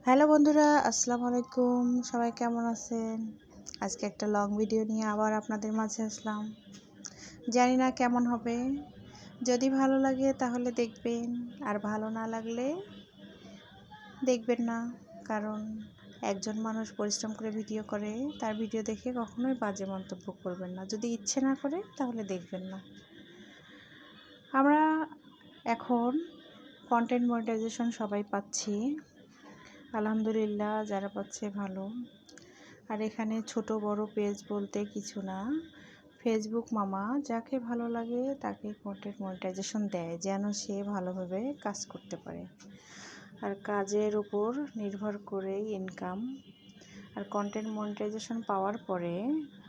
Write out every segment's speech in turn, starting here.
Hello বন্ধুরা, আসসালামু আলাইকুম। সবাই কেমন আছেন? আজকে একটা লং ভিডিও নিয়ে আবার আপনাদের মাঝে আসলাম। জানি না কেমন হবে। যদি ভালো লাগে তাহলে দেখবেন, আর ভালো না লাগলে দেখবেন না। কারণ একজন মানুষ পরিশ্রম করে ভিডিও করে, তার ভিডিও দেখে কখনোই বাজে মন্তব্য করবেন না। যদি ইচ্ছে না করে তাহলে দেখবেন না। আমরা এখন কন্টেন্ট মনিটাইজেশন সবাই পাচ্ছি, আলহামদুলিল্লাহ। যারা পাচ্ছে ভালো। আর এখানে ছোট বড় পেজ বলতে কিছু না, ফেসবুক মামা যাকে ভালো লাগে তাকে কন্টেন্ট মনিটাইজেশন দেয়, যেন সে ভালোভাবে কাজ করতে পারে। আর কাজের উপর নির্ভর করেই ইনকাম। আর কন্টেন্ট মনিটাইজেশন পাওয়ার পরে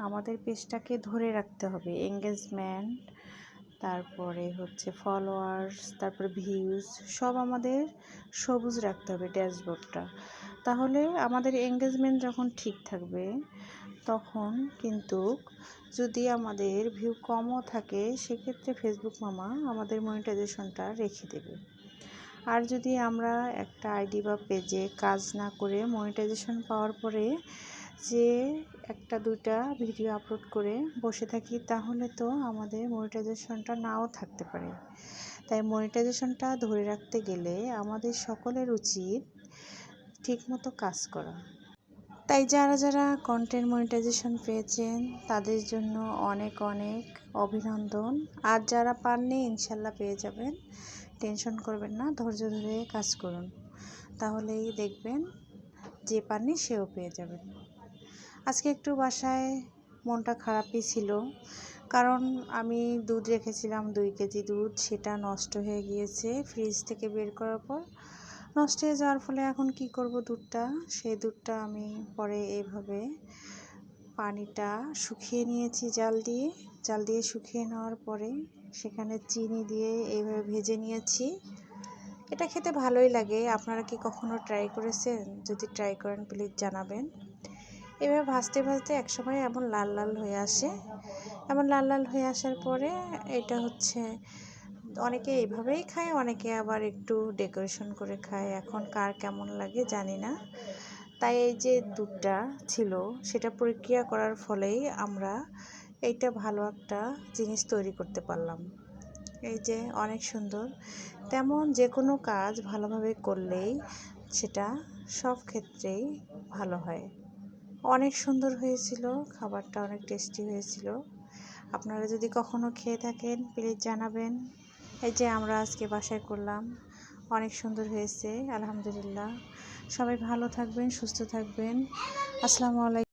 আমাদের পেজটাকে ধরে রাখতে হবে, এঙ্গেজমেন্ট, তারপরে হচ্ছে ফলোয়ার্স, তারপরে ভিউজ, সব আমাদের সবুজ রাখতে হবে ড্যাশবোর্ডটা। তাহলে আমাদের এঙ্গেজমেন্ট যখন ঠিক থাকবে, তখন কিন্তু যদি আমাদের ভিউ কমও থাকে, সেক্ষেত্রে ফেসবুক মামা আমাদের মনিটাইজেশনটা রেখে দেবে। আর যদি আমরা একটা আইডি বা পেজে কাজ না করে মনিটাইজেশন পাওয়ার পরে যে একটা দুইটা ভিডিও আপলোড করে বসে থাকি, তাহলে তো আমাদের মনিটাইজেশনটা নাও থাকতে পারে। তাই মনিটাইজেশনটা ধরে রাখতে গেলে আমাদের সকলের উচিত ঠিকমতো কাজ করা। তাই যারা যারা কন্টেন্ট মনিটাইজেশন পেয়েছেন তাদের জন্য অনেক অনেক অভিনন্দন। আর যারা পাননি, ইনশাল্লাহ পেয়ে যাবেন। টেনশন করবেন না, ধৈর্য ধরে কাজ করুন, তাহলেই দেখবেন যে পাননি সেও পেয়ে যাবেন। আজকে একটু বাসায় মনটা খারাপই ছিল, কারণ আমি দুধ রেখেছিলাম 2 কেজি দুধ, সেটা নষ্ট হয়ে গিয়েছে ফ্রিজ থেকে বের করার পর। নষ্ট হয়ে যাওয়ার ফলে এখন কি করব দুধটা, সেই দুধটা আমি পরে এইভাবে পানিটা শুকিয়ে নিয়েছি জাল দিয়ে শুকিয়ে নেওয়ার পরে সেখানে চিনি দিয়ে এইভাবে ভেজে নিয়েছি। এটা খেতে ভালোই লাগে। আপনারা কি কখনো ট্রাই করেছেন? যদি ট্রাই করেন প্লিজ জানাবেন। এভাবে ভাজতে ভাজতে একসময় এমন লাল লাল হয়ে আসে। এমন লাল লাল হয়ে আসার পরে এটা হচ্ছে অনেকে এইভাবেই খায়, অনেকে আবার একটু ডেকোরেশন করে খায়। এখন কার কেমন লাগে জানি না। তাই এই যে দুধটা ছিল সেটা প্রক্রিয়া করার ফলেই আমরা এইটা ভালো একটা জিনিস তৈরি করতে পারলাম। এই যে অনেক সুন্দর। তেমন যে কোনো কাজ ভালোভাবে করলেই সেটা সব ক্ষেত্রেই ভালো হয়। অনেক সুন্দর হয়েছিল, খাবারটা অনেক টেস্টি হয়েছিল। আপনারা যদি কখনো খেয়ে থাকেন প্লিজ জানাবেন। এই যে আমরা আজকে বাসায় করলাম, অনেক সুন্দর হয়েছে আলহামদুলিল্লাহ। সবাই ভালো থাকবেন, সুস্থ থাকবেন। আসসালামু আলাইকুম।